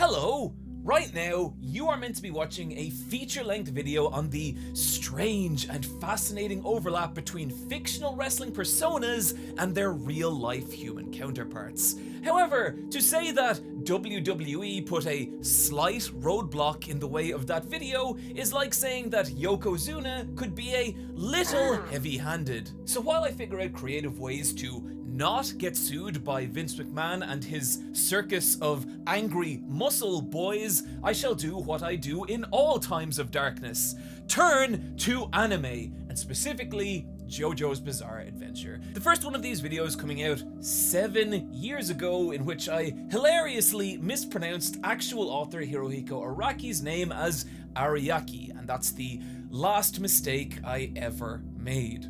Hello! Right now, you are meant to be watching a feature-length video on the strange and fascinating overlap between fictional wrestling personas and their real-life human counterparts. However, to say that WWE put a slight roadblock in the way of that video is like saying that Yokozuna could be a little heavy-handed. So while I figure out creative ways to not get sued by Vince McMahon and his circus of angry muscle boys, I shall do what I do in all times of darkness. Turn to anime, and specifically JoJo's Bizarre Adventure. The first one of these videos coming out 7 years ago, in which I hilariously mispronounced actual author Hirohiko Araki's name as Ariaki, and that's the last mistake I ever made.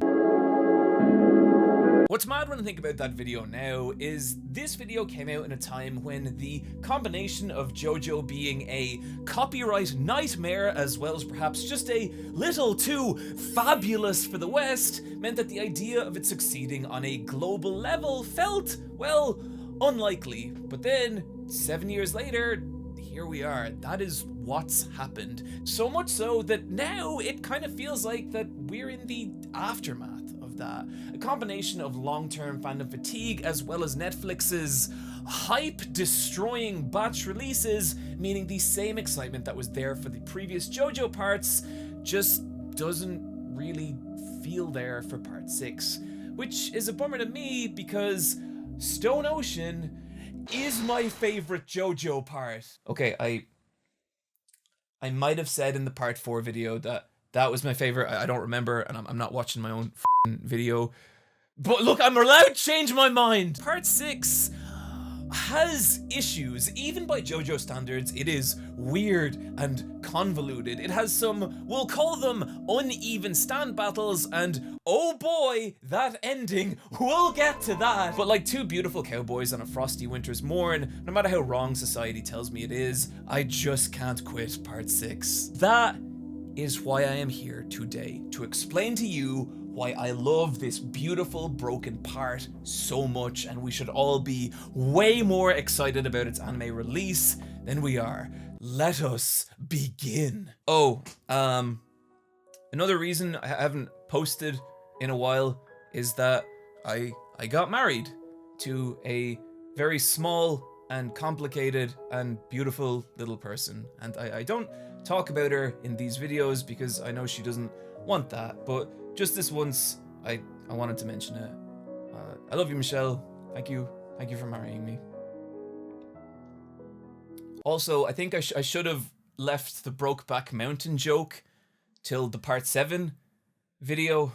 What's mad when I think about that video now is this video came out in a time when the combination of JoJo being a copyright nightmare as well as perhaps just a little too fabulous for the West meant that the idea of it succeeding on a global level felt, well, unlikely. But then, 7 years later, here we are. That is what's happened. So much so that now it kind of feels like that we're in the aftermath of that. A combination of long-term fandom fatigue as well as Netflix's hype-destroying batch releases, meaning the same excitement that was there for the previous JoJo parts just doesn't really feel there for part 6. Which is a bummer to me because Stone Ocean is my favorite JoJo part. Okay, I might have said in the part 4 video that was my favorite. I don't remember, and I'm not watching my own video. But look, I'm allowed to change my mind. Part 6 has issues. Even by JoJo standards, it is weird and convoluted. It has some, we'll call them uneven stand battles, and oh boy, that ending, we'll get to that. But like two beautiful cowboys on a frosty winter's morn, no matter how wrong society tells me it is, I just can't quit part 6. That is why I am here today, to explain to you why I love this beautiful broken part so much, and we should all be way more excited about its anime release than we are. Let us begin. Oh, another reason I haven't posted in a while is that I got married to a very small and complicated and beautiful little person, and I don't talk about her in these videos because I know she doesn't want that, but just this once, I wanted to mention it. I love you, Michelle. Thank you for marrying me. Also, I think I should have left the Brokeback Mountain joke till the part 7 video.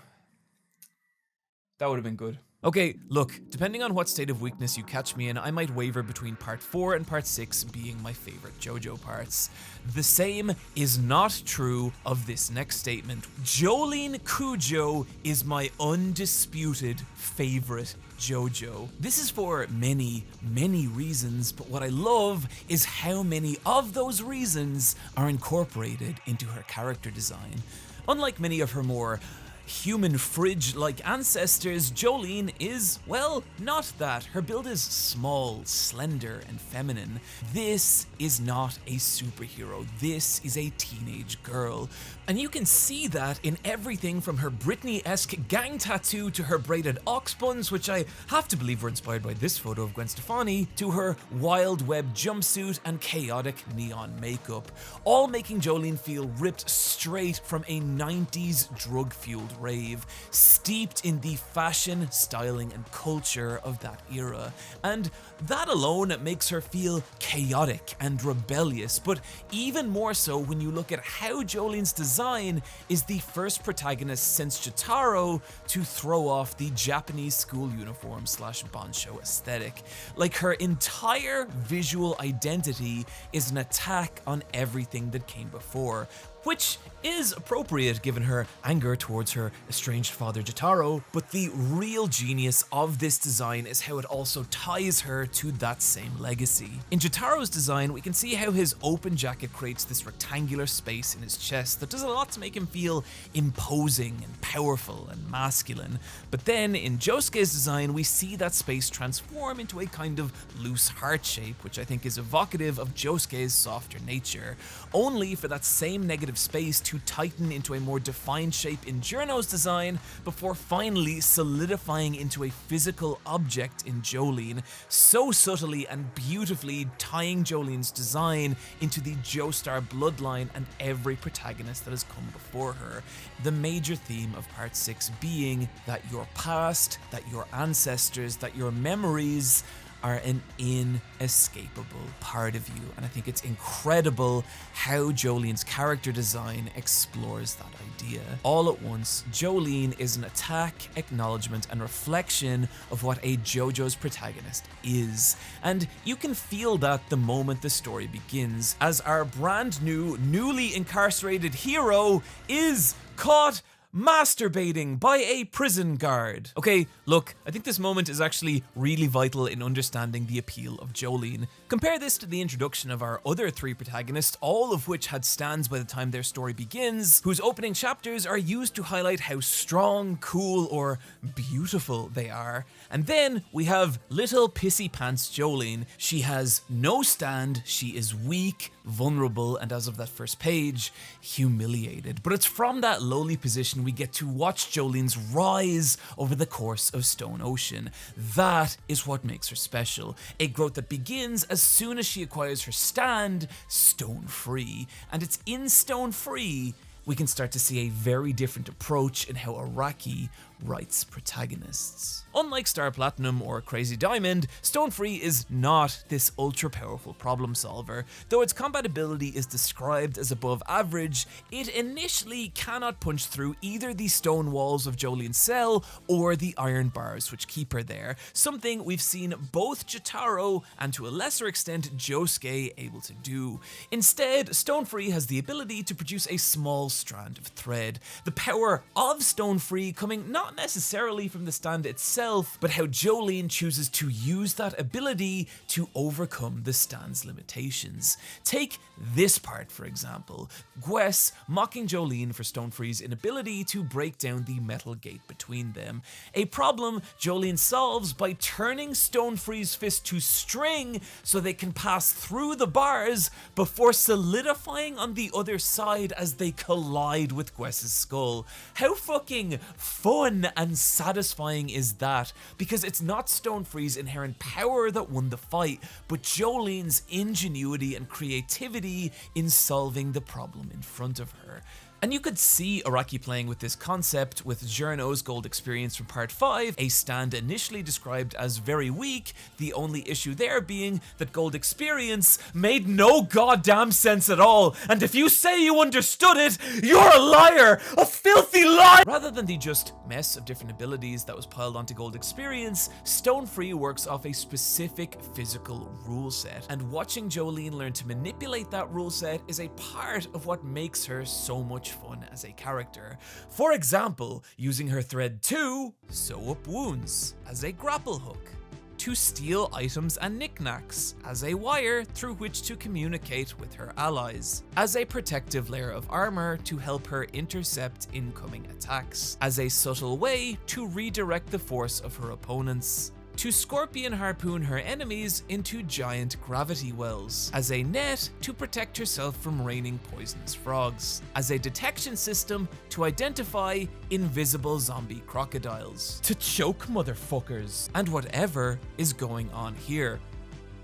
That would have been good. Okay, look, depending on what state of weakness you catch me in, I might waver between part 4 and part 6 being my favorite JoJo parts. The same is not true of this next statement. Jolyne Kujo is my undisputed favorite JoJo. This is for many, many reasons, but what I love is how many of those reasons are incorporated into her character design. Unlike many of her more human fridge-like ancestors, Jolyne is, well, not that. Her build is small, slender, and feminine. This is not a superhero. This is a teenage girl. And you can see that in everything from her Britney-esque gang tattoo to her braided ox buns, which I have to believe were inspired by this photo of Gwen Stefani, to her Wild Web jumpsuit and chaotic neon makeup, all making Jolyne feel ripped straight from a 90s drug-fueled rave, steeped in the fashion, styling, and culture of that era. And that alone makes her feel chaotic and rebellious, but even more so when you look at how Jolyne's design is the first protagonist since Jotaro to throw off the Japanese school uniform / bancho aesthetic. Like, her entire visual identity is an attack on everything that came before, which is appropriate given her anger towards her estranged father Jotaro, but the real genius of this design is how it also ties her to that same legacy. In Jotaro's design, we can see how his open jacket creates this rectangular space in his chest that does a lot to make him feel imposing and powerful and masculine, but then in Josuke's design, we see that space transform into a kind of loose heart shape, which I think is evocative of Josuke's softer nature, only for that same negative space to tighten into a more defined shape in Giorno's design before finally solidifying into a physical object in Jolyne, so subtly and beautifully tying Jolyne's design into the Joestar bloodline and every protagonist that has come before her. The major theme of part 6 being that your past, that your ancestors, that your memories are an inescapable part of you, and I think it's incredible how Jolyne's character design explores that idea. All at once, Jolyne is an attack, acknowledgement, and reflection of what a JoJo's protagonist is, and you can feel that the moment the story begins, as our brand new, newly incarcerated hero is caught masturbating by a prison guard. Okay, look, I think this moment is actually really vital in understanding the appeal of Jolyne. Compare this to the introduction of our other 3 protagonists, all of which had stands by the time their story begins, whose opening chapters are used to highlight how strong, cool, or beautiful they are. And then we have little pissy pants Jolyne. She has no stand, she is weak, vulnerable, and as of that first page, humiliated. But it's from that lowly position we get to watch Jolyne's rise over the course of Stone Ocean. That is what makes her special. A growth that begins as soon as she acquires her stand, Stone Free. And it's in Stone Free we can start to see a very different approach in how Araki writes protagonists. Unlike Star Platinum or Crazy Diamond, Stone Free is not this ultra powerful problem solver. Though its combat ability is described as above average, it initially cannot punch through either the stone walls of Jolyne's cell or the iron bars which keep her there, something we've seen both Jotaro and to a lesser extent Josuke able to do. Instead, Stone Free has the ability to produce a small strand of thread. The power of Stone Free coming not necessarily from the stand itself, but how Jolyne chooses to use that ability to overcome the stand's limitations. Take this part, for example. Gwes mocking Jolyne for Stone Free's inability to break down the metal gate between them. A problem Jolyne solves by turning Stone Free's fist to string so they can pass through the bars before solidifying on the other side as they collide with Gwes's skull. How fucking fun and satisfying is that? Because it's not Stone Free's inherent power that won the fight, but Jolyne's ingenuity and creativity in solving the problem in front of her. And you could see Araki playing with this concept with Giorno's gold experience from part 5, a stand initially described as very weak, the only issue there being that gold experience made no goddamn sense at all, and if you say you understood it, you're a liar! A filthy liar! Rather than the just mess of different abilities that was piled onto gold experience, Stone Free works off a specific physical rule set, and watching Jolyne learn to manipulate that rule set is a part of what makes her so much fun as a character. For example, using her thread to sew up wounds, as a grapple hook, to steal items and knickknacks, as a wire through which to communicate with her allies, as a protective layer of armor to help her intercept incoming attacks, as a subtle way to redirect the force of her opponents, to scorpion harpoon her enemies into giant gravity wells, as a net to protect herself from raining poisonous frogs, as a detection system to identify invisible zombie crocodiles, to choke motherfuckers, and whatever is going on here.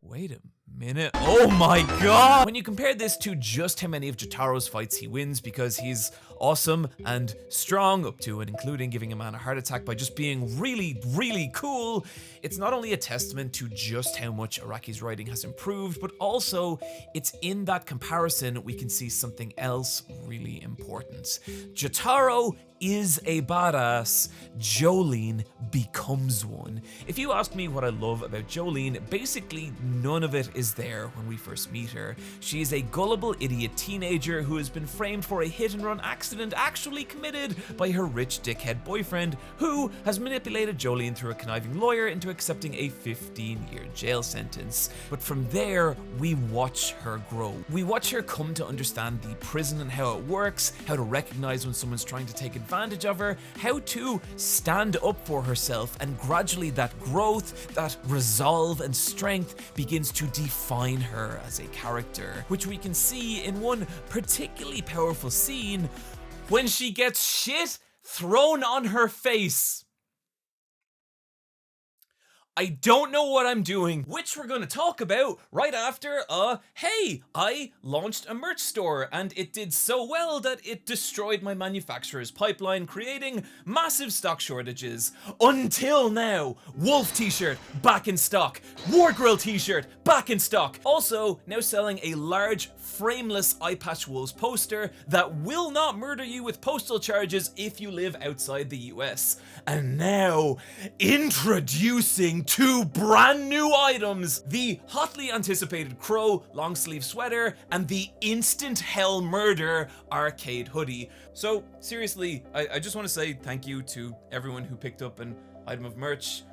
Wait a minute. Oh my god! When you compare this to just how many of Jotaro's fights he wins because he's awesome and strong, up to and including giving a man a heart attack by just being really, really cool, it's not only a testament to just how much Araki's writing has improved, but also it's in that comparison we can see something else really important. Jotaro is a badass, Jolyne becomes one. If you ask me what I love about Jolyne, basically none of it is is there when we first meet her. She is a gullible idiot teenager who has been framed for a hit-and-run accident actually committed by her rich dickhead boyfriend, who has manipulated Jolyne through a conniving lawyer into accepting a 15-year jail sentence. But from there, we watch her grow. We watch her come to understand the prison and how it works, how to recognize when someone's trying to take advantage of her, how to stand up for herself, and gradually that growth, that resolve and strength begins to define her as a character, which we can see in one particularly powerful scene when she gets shit thrown on her face. I don't know what I'm doing, which we're gonna talk about right after, hey, I launched a merch store and it did so well that it destroyed my manufacturer's pipeline, creating massive stock shortages. Until now, Wolf t-shirt, back in stock. War Grill t-shirt, back in stock. Also, now selling a large, frameless Eye Patch Wolves poster that will not murder you with postal charges if you live outside the US. And now, introducing two brand new items, the hotly anticipated Crow long sleeve sweater and the Instant Hell Murder arcade hoodie. So seriously, I just want to say thank you to everyone who picked up an item of merch.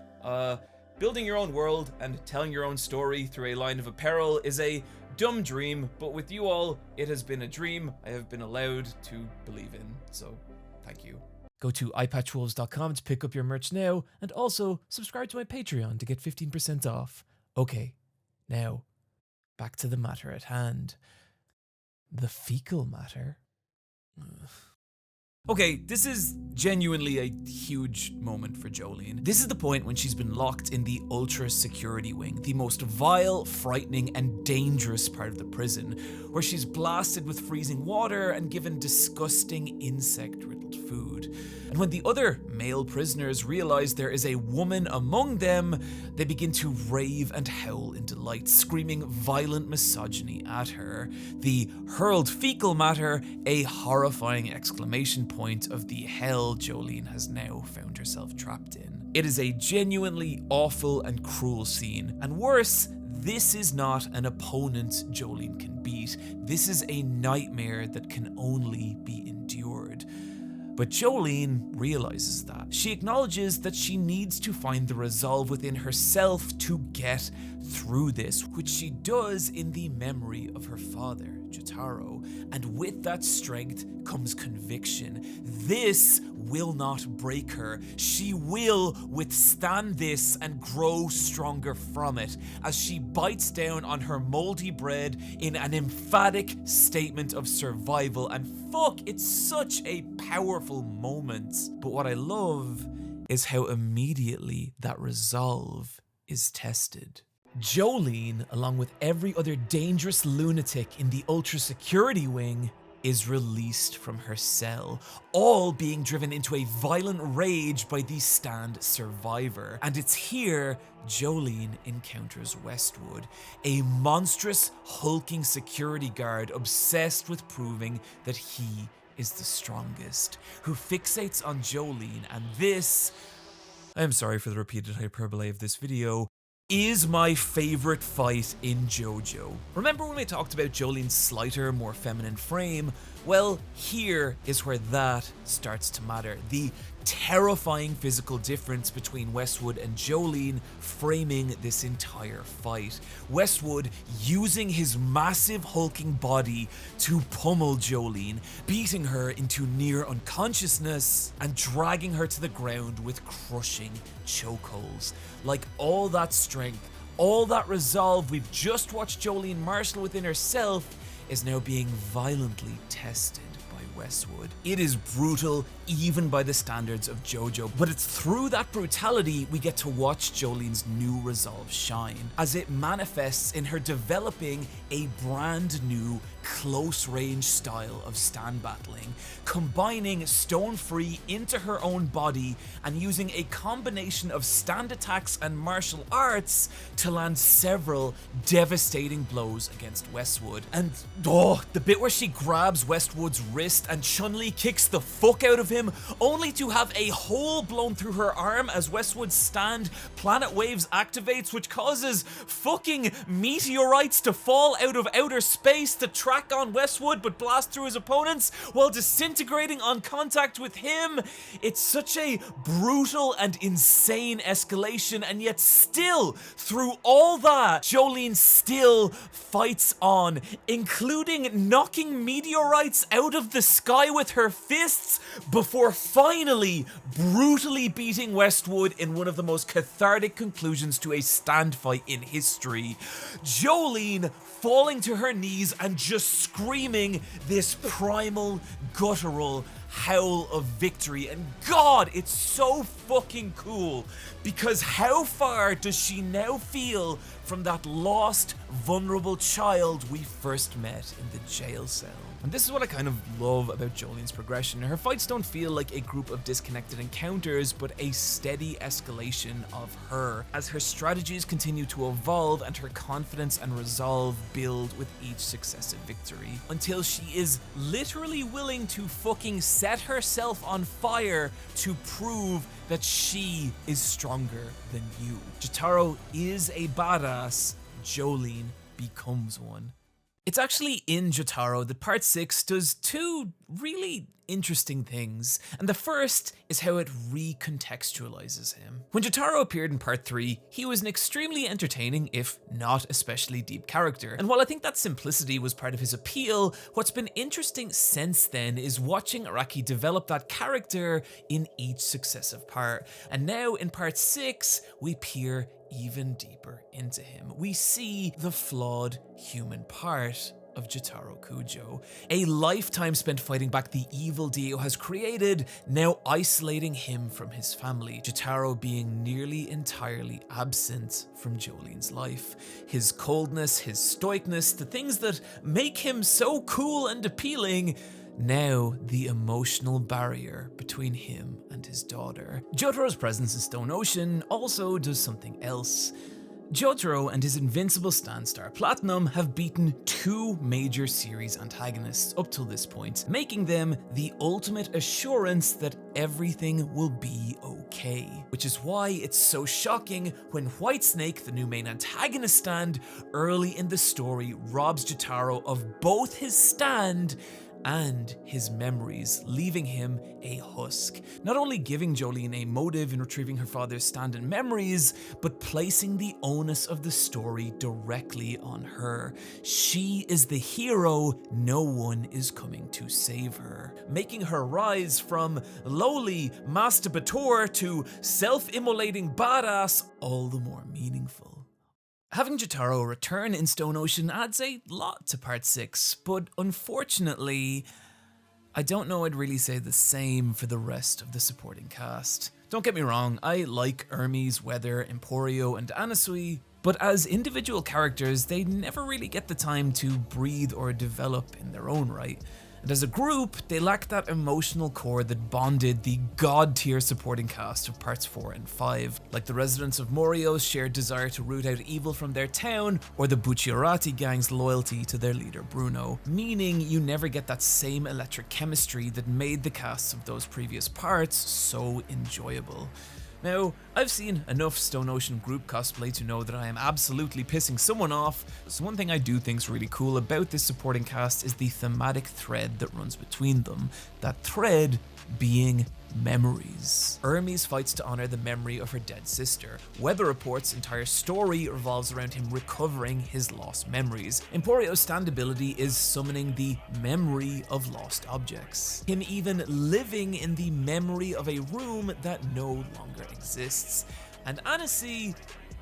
Building your own world and telling your own story through a line of apparel is a dumb dream, but with you all, it has been a dream I have been allowed to believe in, so thank you. Go to eyepatchwolves.com to pick up your merch now, and also subscribe to my Patreon to get 15% off. Okay, now, back to the matter at hand. The fecal matter? Ugh. Okay, this is genuinely a huge moment for Jolyne. This is the point when she's been locked in the Ultra Security Wing, the most vile, frightening, and dangerous part of the prison, where she's blasted with freezing water and given disgusting insect-riddled food. And when the other male prisoners realize there is a woman among them, they begin to rave and howl in delight, screaming violent misogyny at her. The hurled fecal matter, a horrifying exclamation point of the hell Jolyne has now found herself trapped in. It is a genuinely awful and cruel scene, and worse, this is not an opponent Jolyne can beat. This is a nightmare that can only be endured. But Jolyne realizes that. She acknowledges that she needs to find the resolve within herself to get through this, which she does in the memory of her father, Jotaro. And with that strength comes conviction. This will not break her. She will withstand this and grow stronger from it, as she bites down on her moldy bread in an emphatic statement of survival. And fuck, it's such a powerful moment. But what I love is how immediately that resolve is tested. Jolyne, along with every other dangerous lunatic in the Ultra Security Wing, is released from her cell, all being driven into a violent rage by the Stand survivor. And it's here Jolyne encounters Westwood, a monstrous, hulking security guard obsessed with proving that he is the strongest, who fixates on Jolyne, and this, I'm sorry for the repeated hyperbole of this video, is my favorite fight in JoJo. Remember when we talked about Jolyne's slighter, more feminine frame? Well, here is where that starts to matter. The terrifying physical difference between Westwood and Jolyne framing this entire fight. Westwood using his massive hulking body to pummel Jolyne, beating her into near unconsciousness and dragging her to the ground with crushing chokeholds. Like all that strength, all that resolve we've just watched Jolyne marshal within herself is now being violently tested by Westwood. It is brutal even by the standards of JoJo, but it's through that brutality we get to watch Jolyne's new resolve shine, as it manifests in her developing a brand new close-range style of stand battling, combining Stone Free into her own body and using a combination of stand attacks and martial arts to land several devastating blows against Westwood. And the bit where she grabs Westwood's wrist and Chun-Li kicks the fuck out of him, only to have a hole blown through her arm as Westwood's stand Planet Waves activates, which causes fucking meteorites to fall out of outer space to track on Westwood but blast through his opponents while disintegrating on contact with him. It's such a brutal and insane escalation, and yet still, through all that, Jolyne still fights on, including knocking meteorites out of the sky with her fists before finally brutally beating Westwood in one of the most cathartic conclusions to a stand fight in history. Jolyne falling to her knees and just screaming this primal, guttural howl of victory. And God, it's so fucking cool, because how far does she now feel from that lost, vulnerable child we first met in the jail cell? And this is what I kind of love about Jolyne's progression. Her fights don't feel like a group of disconnected encounters, but a steady escalation of her, as her strategies continue to evolve and her confidence and resolve build with each successive victory, until she is literally willing to fucking set herself on fire to prove that she is stronger than you. Jotaro is a badass, Jolyne becomes one. It's actually in Jotaro that part 6 does two really interesting things, and the first is how it recontextualizes him. When Jotaro appeared in part 3, he was an extremely entertaining, if not especially deep character, and while I think that simplicity was part of his appeal, what's been interesting since then is watching Araki develop that character in each successive part, and now in part 6, we peer even deeper into him. We see the flawed human part of Jotaro Kujo, a lifetime spent fighting back the evil Dio has created, now isolating him from his family, Jotaro being nearly entirely absent from Jolyne's life. His coldness, his stoicness, the things that make him so cool and appealing, now the emotional barrier between him and his daughter. Jotaro's presence in Stone Ocean also does something else. Jotaro and his invincible stand Star Platinum have beaten two major series antagonists up till this point, making them the ultimate assurance that everything will be okay. Which is why it's so shocking when Whitesnake, the new main antagonist stand, early in the story robs Jotaro of both his stand and his memories, leaving him a husk. Not only giving Jolyne a motive in retrieving her father's stand and memories, but placing the onus of the story directly on her. She is the hero, no one is coming to save her, making her rise from lowly masturbator to self-immolating badass all the more meaningful. Having Jotaro return in Stone Ocean adds a lot to part 6, but unfortunately, I don't know I'd really say the same for the rest of the supporting cast. Don't get me wrong, I like Hermes, Weather, Emporio, and Anasui, but as individual characters, they never really get the time to breathe or develop in their own right. And as a group, they lack that emotional core that bonded the god-tier supporting cast of parts 4 and 5, like the residents of Morio's shared desire to root out evil from their town, or the Bucciarati gang's loyalty to their leader Bruno, meaning you never get that same electric chemistry that made the casts of those previous parts so enjoyable. Now, I've seen enough Stone Ocean group cosplay to know that I am absolutely pissing someone off, so one thing I do think is really cool about this supporting cast is the thematic thread that runs between them, that thread being memories. Hermes fights to honor the memory of her dead sister. Weather Report's entire story revolves around him recovering his lost memories. Emporio's stand ability is summoning the memory of lost objects. Him even living in the memory of a room that no longer exists. And Anasui,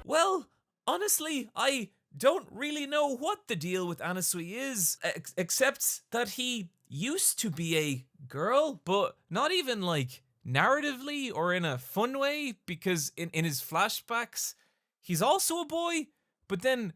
well, honestly, I don't really know what the deal with Anasui is, except that he used to be a girl, but not even like narratively or in a fun way, because in his flashbacks, he's also a boy, but then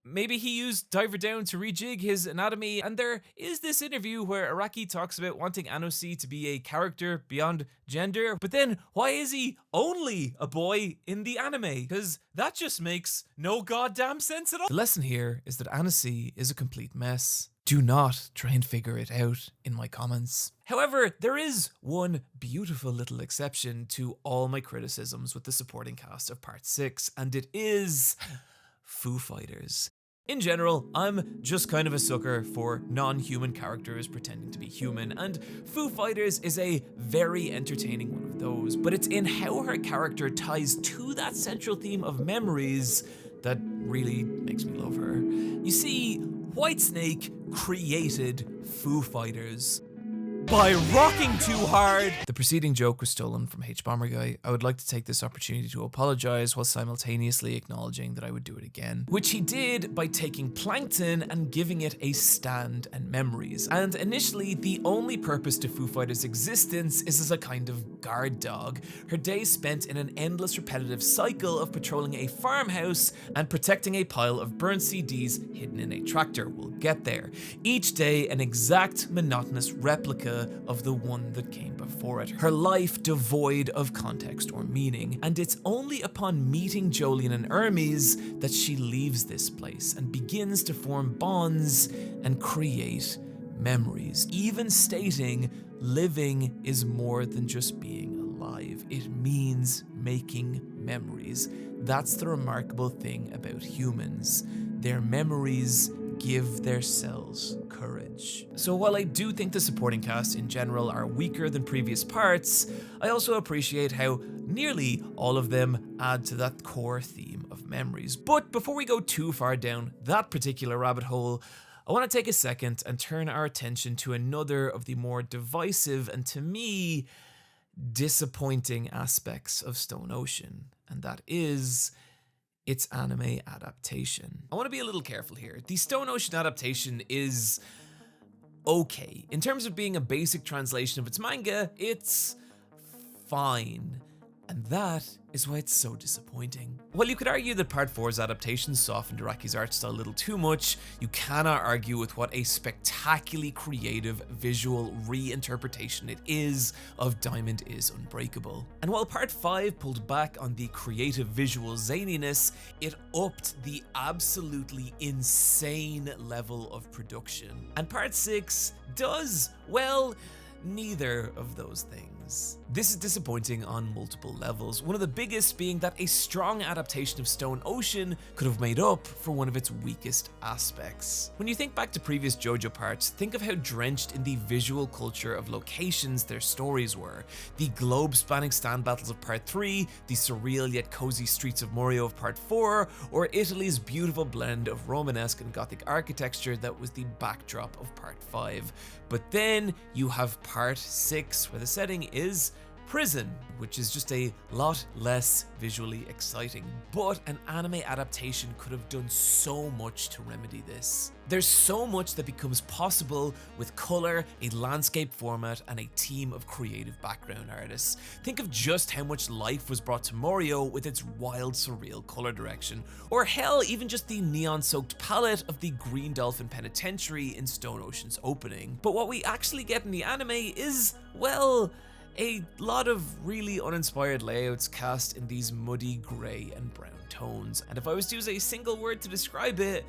maybe he used Diver Down to rejig his anatomy, and there is this interview where Araki talks about wanting Anosi to be a character beyond gender, but then why is he only a boy in the anime? Because that just makes no goddamn sense at all. The lesson here is that Anosi is a complete mess. Do not try and figure it out in my comments. However, there is one beautiful little exception to all my criticisms with the supporting cast of Part 6, and it is Foo Fighters. In general, I'm just kind of a sucker for non-human characters pretending to be human, and Foo Fighters is a very entertaining one of those, but it's in how her character ties to that central theme of memories that really makes me love her. You see, Whitesnake created Foo Fighters by rocking too hard. The preceding joke was stolen from H-Bomber Guy. I would like to take this opportunity to apologize while simultaneously acknowledging that I would do it again, which he did by taking Plankton and giving it a stand and memories. And initially, the only purpose to Foo Fighters' existence is as a kind of guard dog. Her days spent in an endless repetitive cycle of patrolling a farmhouse and protecting a pile of burnt CDs hidden in a tractor. We'll get there. Each day, an exact monotonous replica of the one that came before it. Her life devoid of context or meaning, and it's only upon meeting Jolyne and Hermes that she leaves this place and begins to form bonds and create memories, even stating living is more than just being alive. It means making memories. That's the remarkable thing about humans. Their memories give their cells courage. So while I do think the supporting cast in general are weaker than previous parts, I also appreciate how nearly all of them add to that core theme of memories. But before we go too far down that particular rabbit hole, I want to take a second and turn our attention to another of the more divisive and, to me, disappointing aspects of Stone Ocean, and that is its anime adaptation. I want to be a little careful here. The Stone Ocean adaptation is okay. In terms of being a basic translation of its manga, it's fine. And that is why it's so disappointing. While you could argue that Part 4's adaptation softened Araki's art style a little too much, you cannot argue with what a spectacularly creative visual reinterpretation it is of Diamond is Unbreakable. And while Part 5 pulled back on the creative visual zaniness, it upped the absolutely insane level of production. And Part 6 does, well, neither of those things. This is disappointing on multiple levels, one of the biggest being that a strong adaptation of Stone Ocean could have made up for one of its weakest aspects. When you think back to previous JoJo parts, think of how drenched in the visual culture of locations their stories were. The globe-spanning stand battles of Part 3, the surreal yet cozy streets of Morio of Part 4, or Italy's beautiful blend of Romanesque and Gothic architecture that was the backdrop of Part 5. But then you have Part 6, where the setting is prison, which is just a lot less visually exciting. But an anime adaptation could have done so much to remedy this. There's so much that becomes possible with color, a landscape format, and a team of creative background artists. Think of just how much life was brought to Morio with its wild, surreal color direction, or hell, even just the neon-soaked palette of the Green Dolphin Penitentiary in Stone Ocean's opening. But what we actually get in the anime is, well, a lot of really uninspired layouts cast in these muddy grey and brown tones. And if I was to use a single word to describe it,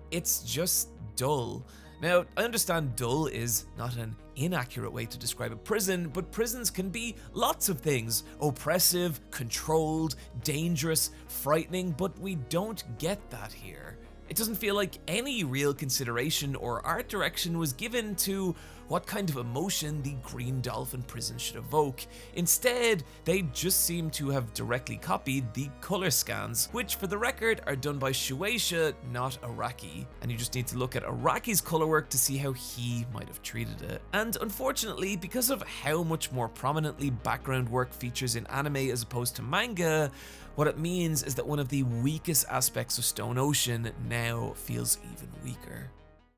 it's just dull. Now, I understand dull is not an inaccurate way to describe a prison, but prisons can be lots of things. Oppressive, controlled, dangerous, frightening, but we don't get that here. It doesn't feel like any real consideration or art direction was given to what kind of emotion the Green Dolphin prison should evoke. Instead, they just seem to have directly copied the color scans, which for the record are done by Shueisha, not Araki. And you just need to look at Araki's color work to see how he might have treated it. And unfortunately, because of how much more prominently background work features in anime as opposed to manga, what it means is that one of the weakest aspects of Stone Ocean now feels even weaker.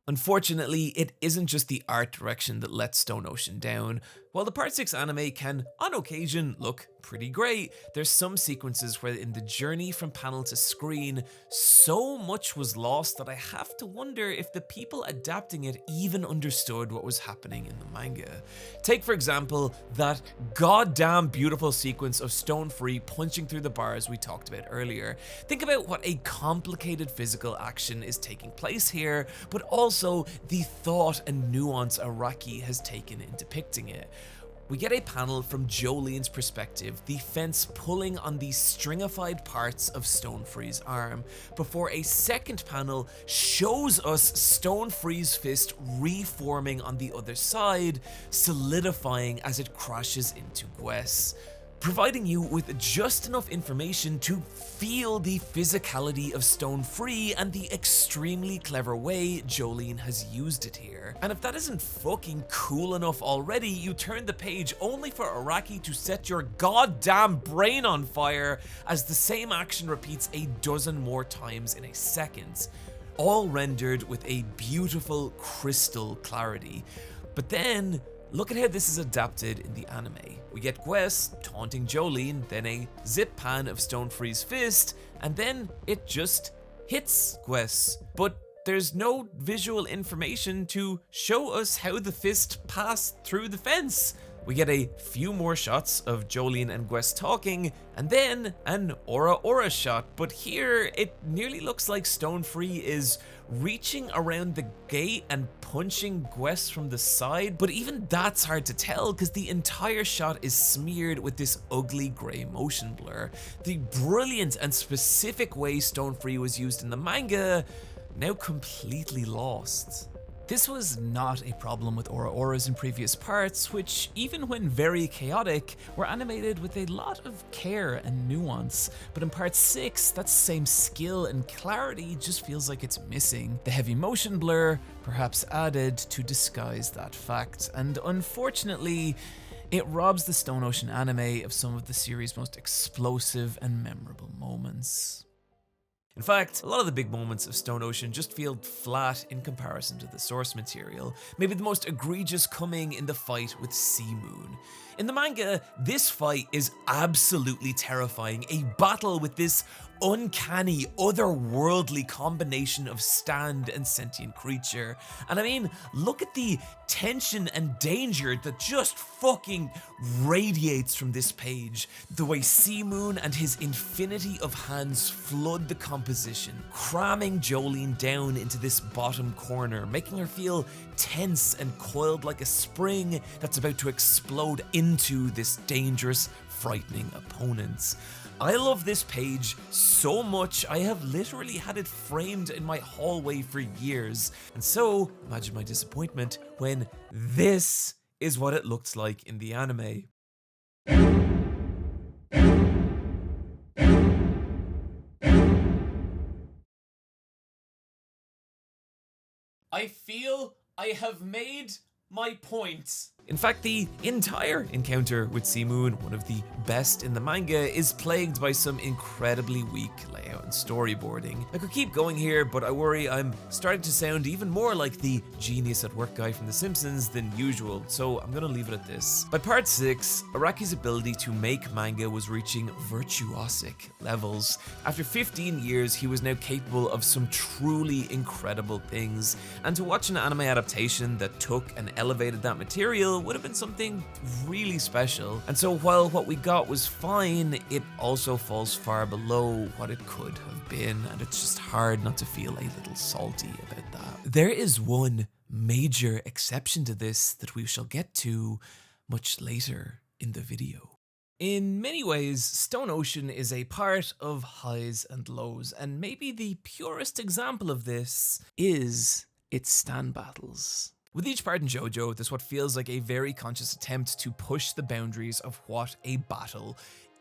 Unfortunately, it isn't just the art direction that lets Stone Ocean down. While the Part 6 anime can, on occasion, look pretty great. There's some sequences where in the journey from panel to screen, so much was lost that I have to wonder if the people adapting it even understood what was happening in the manga. Take, for example, that goddamn beautiful sequence of Stone Free punching through the bars we talked about earlier. Think about what a complicated physical action is taking place here, but also the thought and nuance Araki has taken in depicting it. We get a panel from Jolyne's perspective, the fence pulling on the stringified parts of Stone Free's arm, before a second panel shows us Stone Free's fist reforming on the other side, solidifying as it crashes into Gwes, providing you with just enough information to feel the physicality of Stone Free and the extremely clever way Jolyne has used it here. And if that isn't fucking cool enough already, you turn the page only for Araki to set your goddamn brain on fire as the same action repeats a dozen more times in a second, all rendered with a beautiful crystal clarity. But then, look at how this is adapted in the anime. We get Gwes taunting Jolyne, then a zip pan of Stone Free's fist, and then it just hits Gwes. But there's no visual information to show us how the fist passed through the fence. We get a few more shots of Jolyne and Gwes talking, and then an aura shot, but here it nearly looks like Stone Free is reaching around the gate and punching Gwes from the side, but even that's hard to tell because the entire shot is smeared with this ugly grey motion blur. The brilliant and specific way Stone Free was used in the manga, now completely lost. This was not a problem with auras in previous parts, which, even when very chaotic, were animated with a lot of care and nuance, but in part 6, that same skill and clarity just feels like it's missing. The heavy motion blur, perhaps added to disguise that fact, and unfortunately, it robs the Stone Ocean anime of some of the series' most explosive and memorable moments. In fact, a lot of the big moments of Stone Ocean just feel flat in comparison to the source material, maybe the most egregious coming in the fight with Sea Moon. In the manga, this fight is absolutely terrifying, a battle with this uncanny, otherworldly combination of stand and sentient creature. And I mean, look at the tension and danger that just fucking radiates from this page. The way Sea Moon and his infinity of hands flood the composition, cramming Jolyne down into this bottom corner, making her feel tense and coiled like a spring that's about to explode into this dangerous, frightening opponent. I love this page so much, I have literally had it framed in my hallway for years. And so, imagine my disappointment when this is what it looks like in the anime. I feel I have made my point. In fact, the entire encounter with Sea Moon, one of the best in the manga, is plagued by some incredibly weak layout and storyboarding. I could keep going here, but I worry I'm starting to sound even more like the genius at work guy from The Simpsons than usual, so I'm gonna leave it at this. By part 6, Araki's ability to make manga was reaching virtuosic levels. After 15 years, he was now capable of some truly incredible things, and to watch an anime adaptation that took and elevated that material would have been something really special. And so while what we got was fine, it also falls far below what it could have been, and it's just hard not to feel a little salty about that. There is one major exception to this that we shall get to much later in the video. In many ways, Stone Ocean is a part of highs and lows, and maybe the purest example of this is its stand battles. With each part in JoJo, there's what feels like a very conscious attempt to push the boundaries of what a battle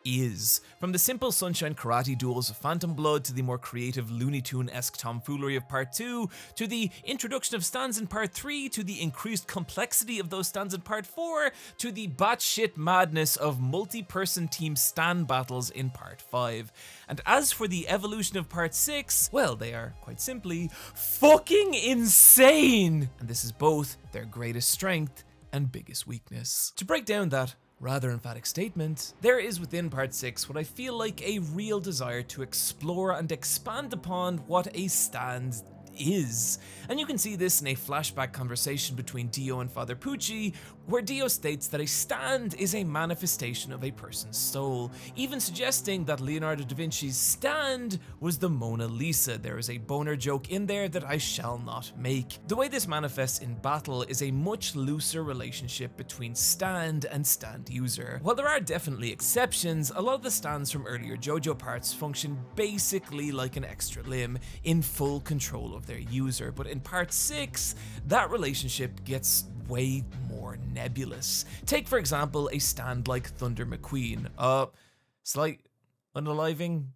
is. From the simple sunshine karate duels of Phantom Blood to the more creative Looney Tune-esque tomfoolery of part 2, to the introduction of stands in part 3, to the increased complexity of those stands in part 4, to the batshit madness of multi-person team stand battles in part 5. And as for the evolution of part 6, well, they are, quite simply, fucking insane! And this is both their greatest strength and biggest weakness. To break down that rather emphatic statement, there is within part 6 what I feel like a real desire to explore and expand upon what a stand is. And you can see this in a flashback conversation between Dio and Father Pucci, where Dio states that a stand is a manifestation of a person's soul, even suggesting that Leonardo da Vinci's stand was the Mona Lisa. There is a boner joke in there that I shall not make. The way this manifests in battle is a much looser relationship between stand and stand user. While there are definitely exceptions, a lot of the stands from earlier JoJo parts function basically like an extra limb, in full control of their user, but in part 6, that relationship gets way more nebulous. Take for example a stand like Thunder McQueen. Slight unaliving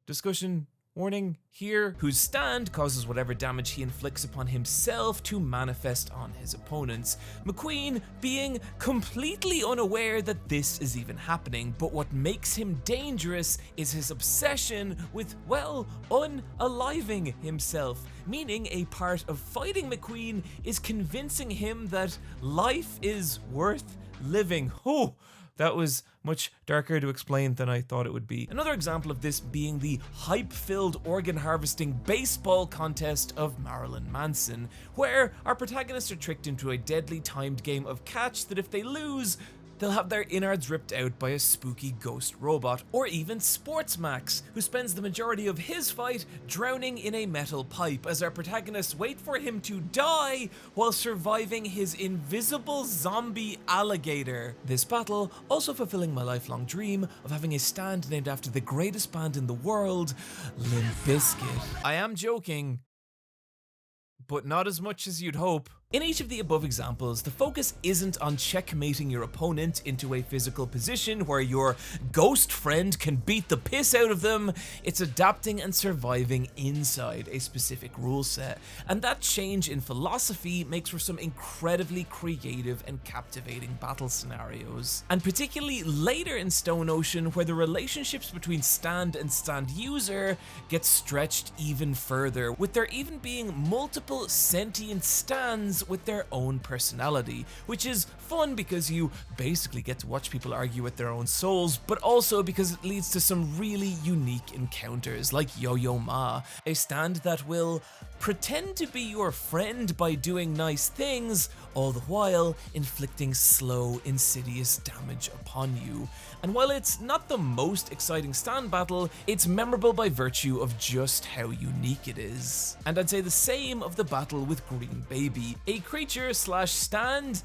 discussion warning here, whose stand causes whatever damage he inflicts upon himself to manifest on his opponents. McQueen being completely unaware that this is even happening, but what makes him dangerous is his obsession with, well, unaliving himself, meaning a part of fighting McQueen is convincing him that life is worth living. Oh, that was much darker to explain than I thought it would be. Another example of this being the hype-filled organ harvesting baseball contest of Marilyn Manson, where our protagonists are tricked into a deadly timed game of catch that if they lose, they'll have their innards ripped out by a spooky ghost robot. Or even Sports Max, who spends the majority of his fight drowning in a metal pipe as our protagonists wait for him to die while surviving his invisible zombie alligator. This battle also fulfilling my lifelong dream of having a stand named after the greatest band in the world, Limp Bizkit. I am joking, but not as much as you'd hope. In each of the above examples, the focus isn't on checkmating your opponent into a physical position where your ghost friend can beat the piss out of them. It's adapting and surviving inside a specific rule set. And that change in philosophy makes for some incredibly creative and captivating battle scenarios. And particularly later in Stone Ocean, where the relationships between stand and stand user get stretched even further, with there even being multiple sentient stands with their own personality, which is fun because you basically get to watch people argue with their own souls, but also because it leads to some really unique encounters, like Yo-Yo Ma, a stand that will pretend to be your friend by doing nice things, all the while inflicting slow, insidious damage upon you. And while it's not the most exciting stand battle, it's memorable by virtue of just how unique it is. And I'd say the same of the battle with Green Baby, a creature slash stand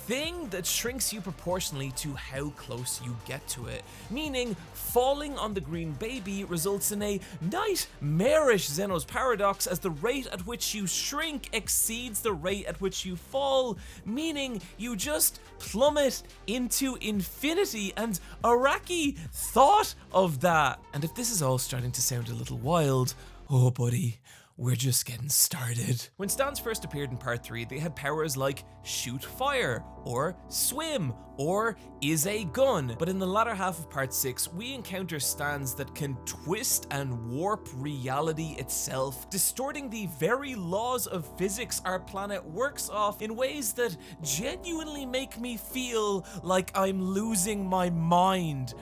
thing that shrinks you proportionally to how close you get to it, meaning falling on the Green Baby results in a nightmarish Zeno's paradox, as the rate at which you shrink exceeds the rate at which you fall, meaning you just plummet into infinity, and Araki thought of that. And if this is all starting to sound a little wild, oh buddy, we're just getting started. When stands first appeared in part 3, they had powers like shoot fire, or swim, or is a gun. But in the latter half of part 6, we encounter stands that can twist and warp reality itself, distorting the very laws of physics our planet works off in ways that genuinely make me feel like I'm losing my mind.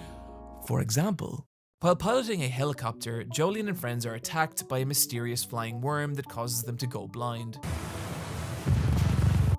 For example, while piloting a helicopter, Jolyne and friends are attacked by a mysterious flying worm that causes them to go blind.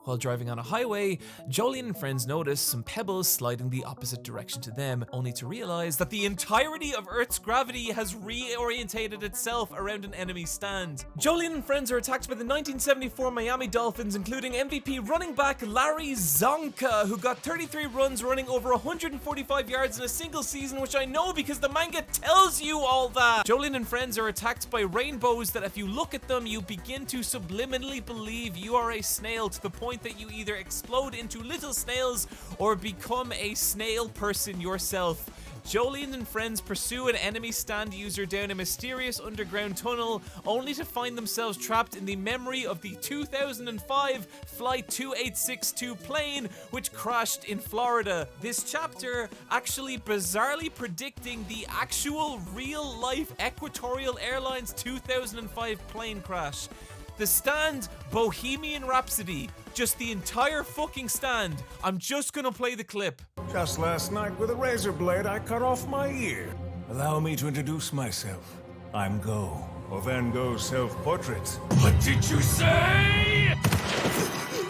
While driving on a highway, Jolyne and friends notice some pebbles sliding the opposite direction to them, only to realize that the entirety of Earth's gravity has reorientated itself around an enemy stand. Jolyne and friends are attacked by the 1974 Miami Dolphins, including MVP running back Larry Zonka, who got 33 runs running over 145 yards in a single season, which I know because the manga tells you all that. Jolyne and friends are attacked by rainbows that if you look at them, you begin to subliminally believe you are a snail, to the point that you either explode into little snails or become a snail person yourself. Jolyne and friends pursue an enemy stand user down a mysterious underground tunnel, only to find themselves trapped in the memory of the 2005 Flight 2862 plane, which crashed in Florida. This chapter actually bizarrely predicting the actual real-life Equatorial Airlines 2005 plane crash. The stand, Bohemian Rhapsody. Just the entire fucking stand. I'm just gonna play the clip. Just last night with a razor blade I cut off my ear. Allow me to introduce myself. I'm Go, or Van Gogh's self-portrait. What did you say?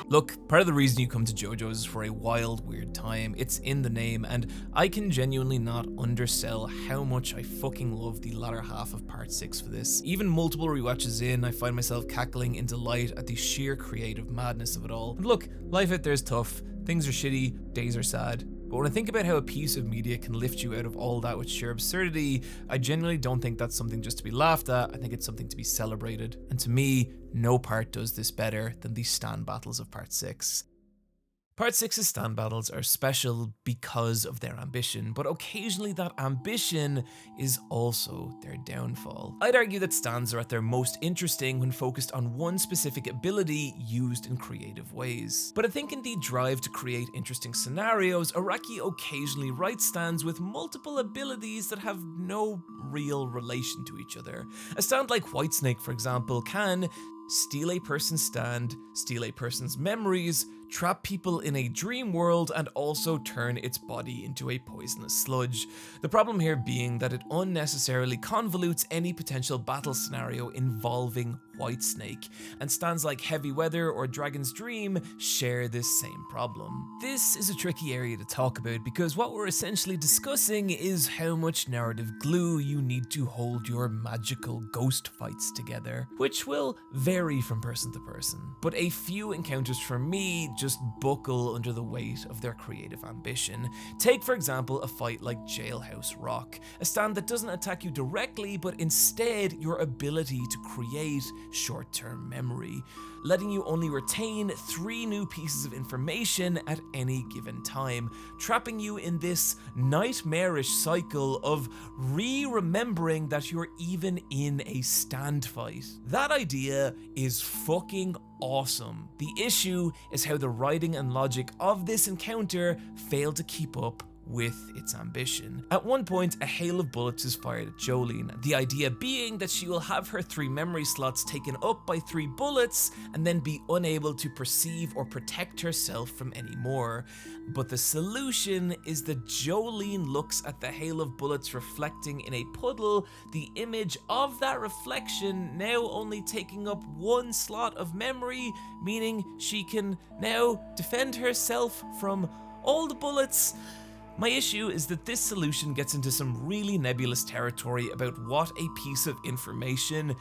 Look, part of the reason you come to JoJo's is for a wild, weird time. It's in the name, and I can genuinely not undersell how much I fucking love the latter half of part 6 for this. Even multiple rewatches in, I find myself cackling in delight at the sheer creative madness of it all. And look, life out there is tough, things are shitty, days are sad. But when I think about how a piece of media can lift you out of all that with sheer absurdity, I genuinely don't think that's something just to be laughed at, I think it's something to be celebrated. And to me, no part does this better than the stand battles of part 6. Part 6's stand battles are special because of their ambition, but occasionally that ambition is also their downfall. I'd argue that stands are at their most interesting when focused on one specific ability used in creative ways. But I think in the drive to create interesting scenarios, Araki occasionally writes stands with multiple abilities that have no real relation to each other. A stand like Whitesnake, for example, can steal a person's stand, steal a person's memories, trap people in a dream world, and also turn its body into a poisonous sludge. The problem here being that it unnecessarily convolutes any potential battle scenario involving Whitesnake, and stands like Heavy Weather or Dragon's Dream share this same problem. This is a tricky area to talk about because what we're essentially discussing is how much narrative glue you need to hold your magical ghost fights together, which will vary from person to person. But a few encounters for me just buckle under the weight of their creative ambition. Take, for example, a fight like Jailhouse Rock, a stand that doesn't attack you directly, but instead your ability to create short-term memory, letting you only retain 3 new pieces of information at any given time, trapping you in this nightmarish cycle of remembering that you're even in a stand fight. That idea is fucking awesome. The issue is how the writing and logic of this encounter failed to keep up with its ambition. At one point, a hail of bullets is fired at Jolyne, the idea being that she will have her 3 memory slots taken up by 3 bullets and then be unable to perceive or protect herself from any more. But the solution is that Jolyne looks at the hail of bullets reflecting in a puddle, the image of that reflection now only taking up 1 slot of memory, meaning she can now defend herself from all the bullets. My issue is that this solution gets into some really nebulous territory about what a piece of information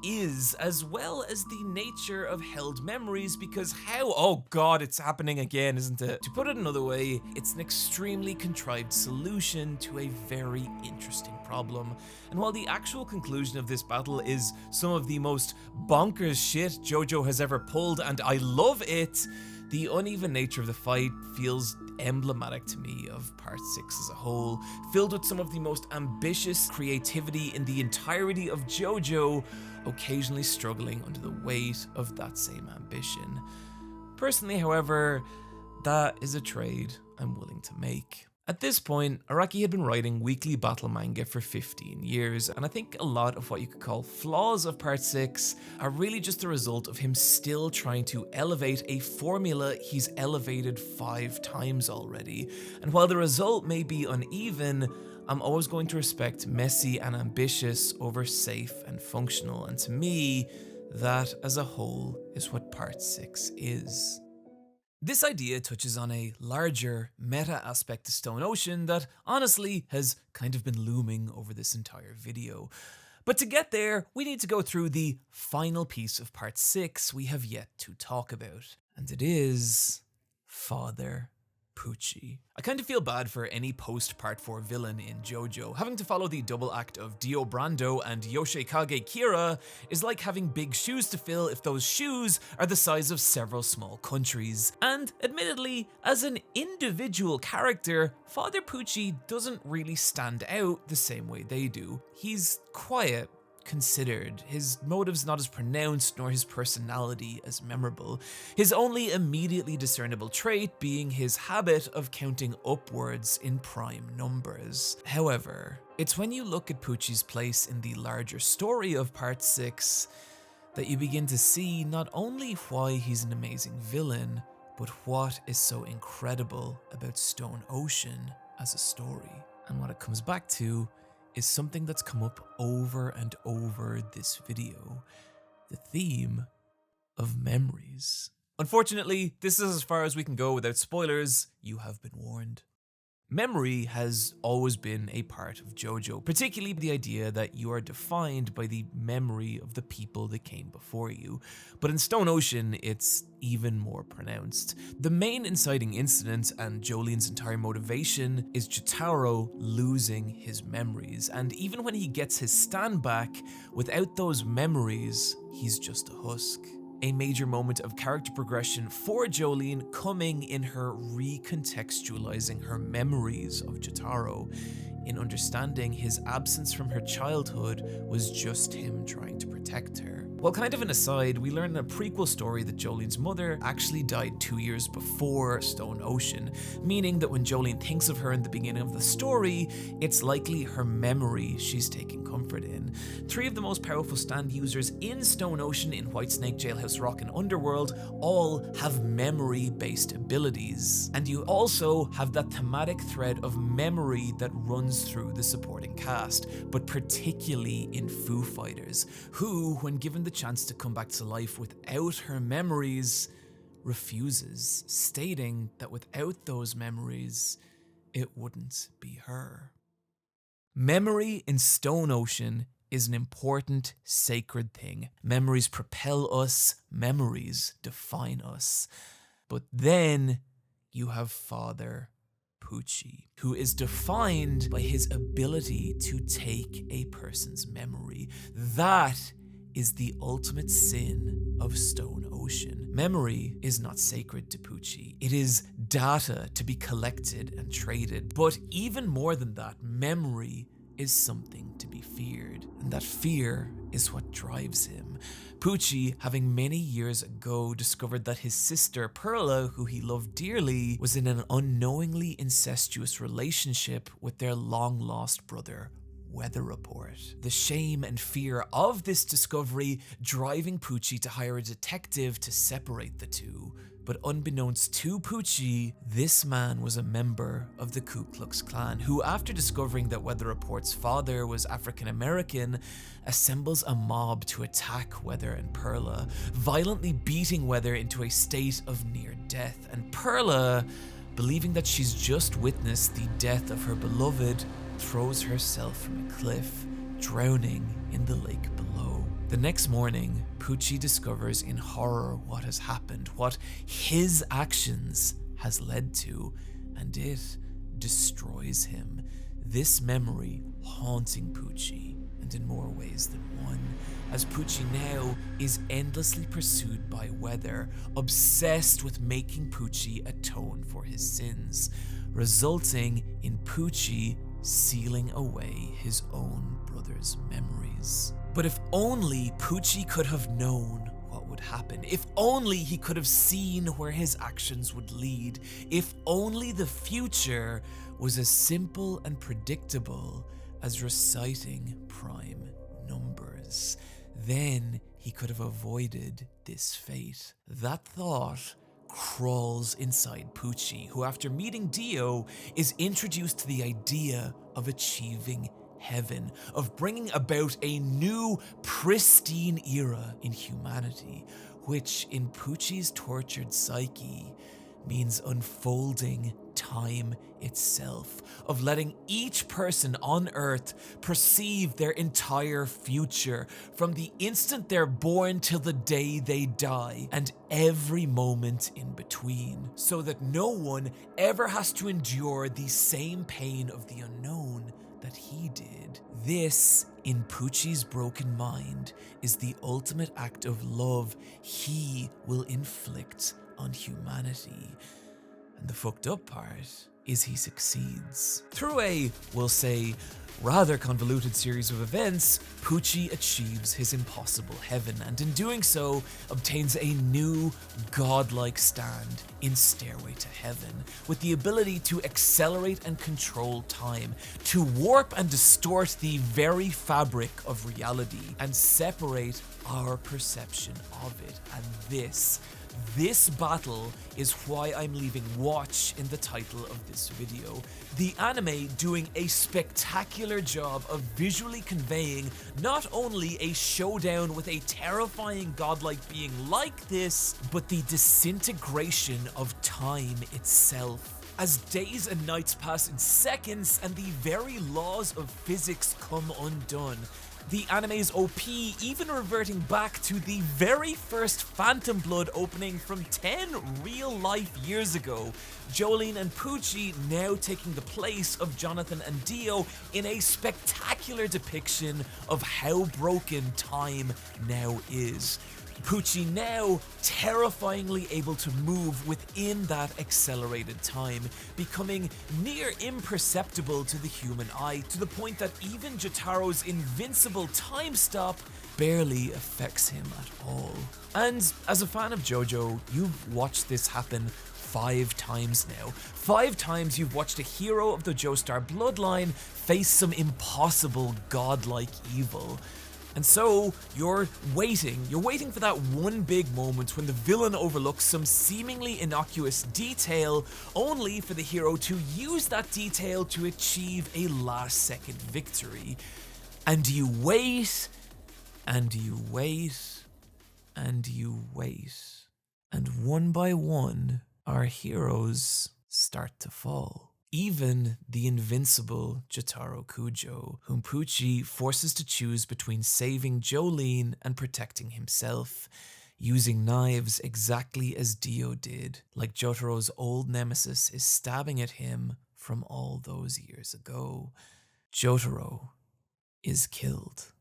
is, as well as the nature of held memories, because oh god, it's happening again, isn't it? To put it another way, it's an extremely contrived solution to a very interesting problem. And while the actual conclusion of this battle is some of the most bonkers shit JoJo has ever pulled, and I love it, the uneven nature of the fight feels emblematic to me of part 6 as a whole, filled with some of the most ambitious creativity in the entirety of JoJo, occasionally struggling under the weight of that same ambition. Personally, however, that is a trade I'm willing to make. At this point, Araki had been writing weekly battle manga for 15 years, and I think a lot of what you could call flaws of part 6 are really just the result of him still trying to elevate a formula he's elevated 5 times already. And while the result may be uneven, I'm always going to respect messy and ambitious over safe and functional, and to me, that as a whole is what part 6 is. This idea touches on a larger meta aspect to Stone Ocean that honestly has kind of been looming over this entire video. But to get there, we need to go through the final piece of part 6 we have yet to talk about, and it is Father Pucci. I kind of feel bad for any post-part 4 villain in JoJo. Having to follow the double act of Dio Brando and Yoshikage Kira is like having big shoes to fill if those shoes are the size of several small countries. And admittedly, as an individual character, Father Pucci doesn't really stand out the same way they do. He's quiet, considered, his motives not as pronounced nor his personality as memorable, his only immediately discernible trait being his habit of counting upwards in prime numbers. However, it's when you look at Pucci's place in the larger story of part 6 that you begin to see not only why he's an amazing villain, But what is so incredible about Stone Ocean as a story, and what it comes back to, is something that's come up over and over this video: the theme of memories. Unfortunately, this is as far as we can go without spoilers. You have been warned. Memory has always been a part of JoJo, particularly the idea that you are defined by the memory of the people that came before you. But in Stone Ocean, it's even more pronounced. The main inciting incident and Jolyne's entire motivation is Jotaro losing his memories, and even when he gets his stand back, without those memories, he's just a husk. A major moment of character progression for Jolyne coming in her recontextualizing her memories of Jotaro, in understanding his absence from her childhood was just him trying to protect her. Well, kind of an aside, we learn in a prequel story that Jolyne's mother actually died 2 years before Stone Ocean, meaning that when Jolyne thinks of her in the beginning of the story, it's likely her memory she's taking comfort in. 3 of the most powerful stand users in Stone Ocean, in Whitesnake, Jailhouse Rock, and Underworld, all have memory-based abilities. And you also have that thematic thread of memory that runs through the supporting cast, but particularly in Foo Fighters, who, when given the chance to come back to life without her memories, refuses, stating that without those memories, it wouldn't be her. Memory in Stone Ocean is an important, sacred thing. Memories propel us, memories define us. But then you have Father Pucci, who is defined by his ability to take a person's memory. That is the ultimate sin of Stone Ocean. Memory is not sacred to Pucci. It is data to be collected and traded. But even more than that, memory is something to be feared. And that fear is what drives him. Pucci, having many years ago discovered that his sister Perla, who he loved dearly, was in an unknowingly incestuous relationship with their long-lost brother, Weather Report. The shame and fear of this discovery driving Pucci to hire a detective to separate the two. But unbeknownst to Pucci, this man was a member of the Ku Klux Klan, who, after discovering that Weather Report's father was African American, assembles a mob to attack Weather and Perla, violently beating Weather into a state of near death. And Perla, believing that she's just witnessed the death of her beloved, throws herself from a cliff, drowning in the lake below. The next morning, Pucci discovers in horror what has happened, what his actions has led to, and it destroys him. This memory haunting Pucci, and in more ways than one, as Pucci now is endlessly pursued by Weather, obsessed with making Pucci atone for his sins, resulting in Pucci sealing away his own brother's memories. But if only Pucci could have known what would happen, if only he could have seen where his actions would lead, if only the future was as simple and predictable as reciting prime numbers, then he could have avoided this fate. That thought crawls inside Pucci, who after meeting Dio is introduced to the idea of achieving heaven, of bringing about a new pristine era in humanity, which in Pucci's tortured psyche means unfolding time itself, of letting each person on Earth perceive their entire future from the instant they're born till the day they die, and every moment in between, so that no one ever has to endure the same pain of the unknown that he did. This, in Pucci's broken mind, is the ultimate act of love he will inflict on humanity. And the fucked up part is he succeeds. Through a, we'll say, rather convoluted series of events, Pucci achieves his impossible heaven, and in doing so, obtains a new godlike stand in Stairway to Heaven, with the ability to accelerate and control time, to warp and distort the very fabric of reality, and separate our perception of it. And this this battle is why I'm leaving watch in the title of this video. The anime doing a spectacular job of visually conveying not only a showdown with a terrifying godlike being like this, but the disintegration of time itself. As days and nights pass in seconds and the very laws of physics come undone, the anime's OP even reverting back to the very first Phantom Blood opening from 10 real-life years ago, Jolyne and Pucci now taking the place of Jonathan and Dio in a spectacular depiction of how broken time now is. Pucci now terrifyingly able to move within that accelerated time, becoming near imperceptible to the human eye, to the point that even Jotaro's invincible time stop barely affects him at all. And as a fan of JoJo, you've watched this happen 5 times now. 5 times you've watched a hero of the Joestar bloodline face some impossible godlike evil. And so you're waiting for that one big moment when the villain overlooks some seemingly innocuous detail, only for the hero to use that detail to achieve a last-second victory. And you wait, and you wait, and you wait. And one by one, our heroes start to fall. Even the invincible Jotaro Kujo, whom Pucci forces to choose between saving Jolyne and protecting himself, using knives exactly as Dio did, like Jotaro's old nemesis is stabbing at him from all those years ago. Jotaro is killed.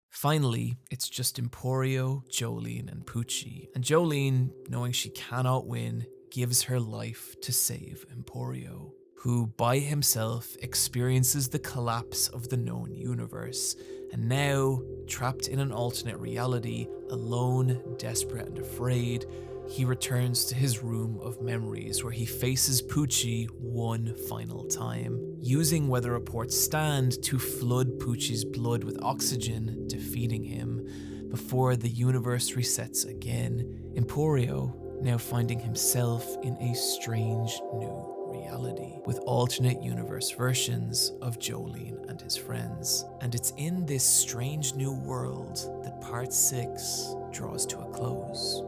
Finally, it's just Emporio, Jolyne, and Pucci, and Jolyne, knowing she cannot win, gives her life to save Emporio, who by himself experiences the collapse of the known universe, and now, trapped in an alternate reality, alone, desperate and afraid, he returns to his room of memories where he faces Pucci one final time, using Weather Report's stand to flood Pucci's blood with oxygen, defeating him, before the universe resets again. Emporio now finding himself in a strange new reality with alternate universe versions of Jolyne and his friends. And it's in this strange new world that part 6 draws to a close.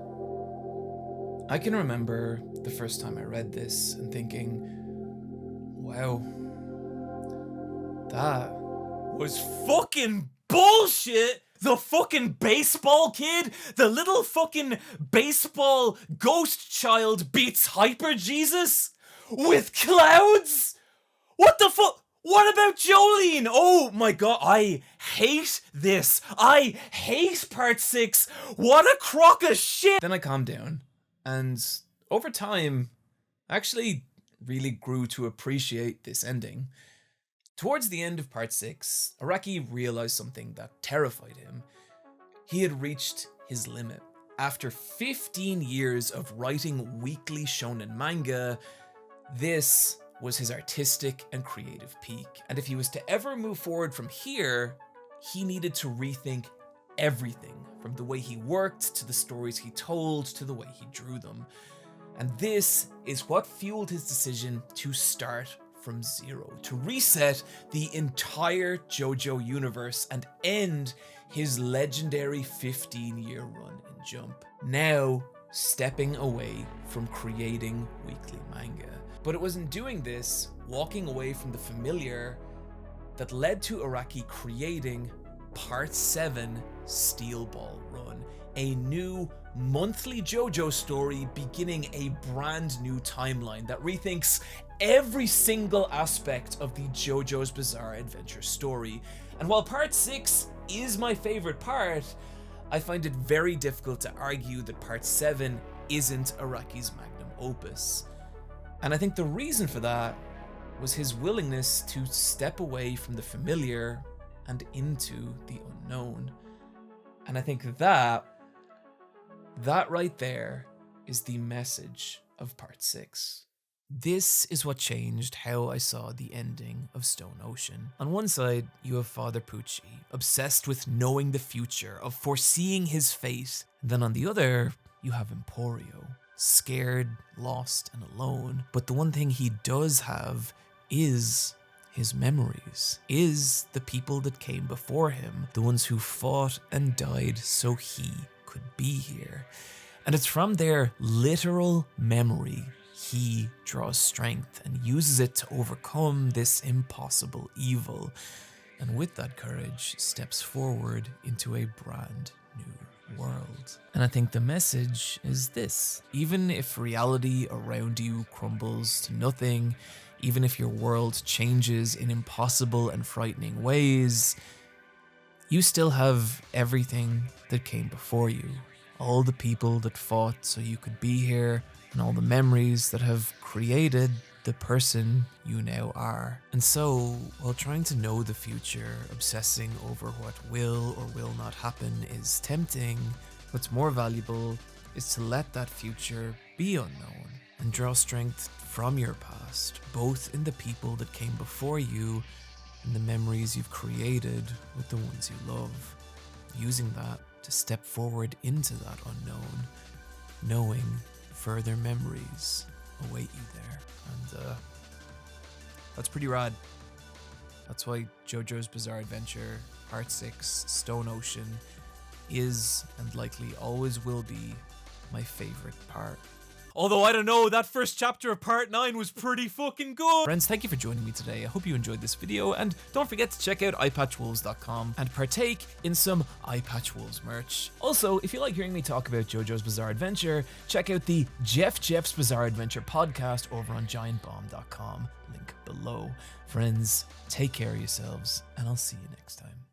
I can remember the first time I read this and thinking, wow, that was fucking bullshit! The fucking baseball kid, the little fucking baseball ghost child beats Hyper Jesus with clouds? What the fuck? What about Jolyne? Oh my god, I hate this. I hate part 6. What a crock of shit. Then I calmed down, and over time, I actually really grew to appreciate this ending. Towards the end of part 6, Araki realized something that terrified him. He had reached his limit. After 15 years of writing weekly shonen manga, this was his artistic and creative peak. And if he was to ever move forward from here, he needed to rethink everything, from the way he worked, to the stories he told, to the way he drew them. And this is what fueled his decision to start from zero, to reset the entire JoJo universe and end his legendary 15-year run in Jump. Now, stepping away from creating weekly manga. But it wasn't doing this, walking away from the familiar, that led to Araki creating Part 7 Steel Ball Run, a new monthly JoJo story beginning a brand new timeline that rethinks every single aspect of the JoJo's Bizarre Adventure story. And while Part 6 is my favorite part, I find it very difficult to argue that Part 7 isn't Araki's magnum opus. And I think the reason for that was his willingness to step away from the familiar and into the unknown. And I think that right there is the message of Part 6. This is what changed how I saw the ending of Stone Ocean. On one side, you have Father Pucci, obsessed with knowing the future, of foreseeing his fate. Then on the other, you have Emporio, scared, lost, and alone. But the one thing he does have is his memories, is the people that came before him, the ones who fought and died so he could be here. And it's from their literal memory he draws strength and uses it to overcome this impossible evil. And with that courage, steps forward into a brand new world. And I think the message is this: even if reality around you crumbles to nothing, even if your world changes in impossible and frightening ways, you still have everything that came before you. All the people that fought so you could be here, and all the memories that have created the person you now are. And so, while trying to know the future, obsessing over what will or will not happen is tempting, what's more valuable is to let that future be unknown and draw strength from your past, both in the people that came before you and the memories you've created with the ones you love. Using that to step forward into that unknown, knowing further memories await you there. And that's pretty rad. That's why JoJo's Bizarre Adventure Part 6 Stone Ocean is, and likely always will be, my favorite part. Although, I don't know, that first chapter of Part 9 was pretty fucking good! Friends, thank you for joining me today. I hope you enjoyed this video, and don't forget to check out eyepatchwolves.com and partake in some Eyepatchwolves merch. Also, if you like hearing me talk about JoJo's Bizarre Adventure, check out the Jeff's Bizarre Adventure podcast over on giantbomb.com. Link below. Friends, take care of yourselves, and I'll see you next time.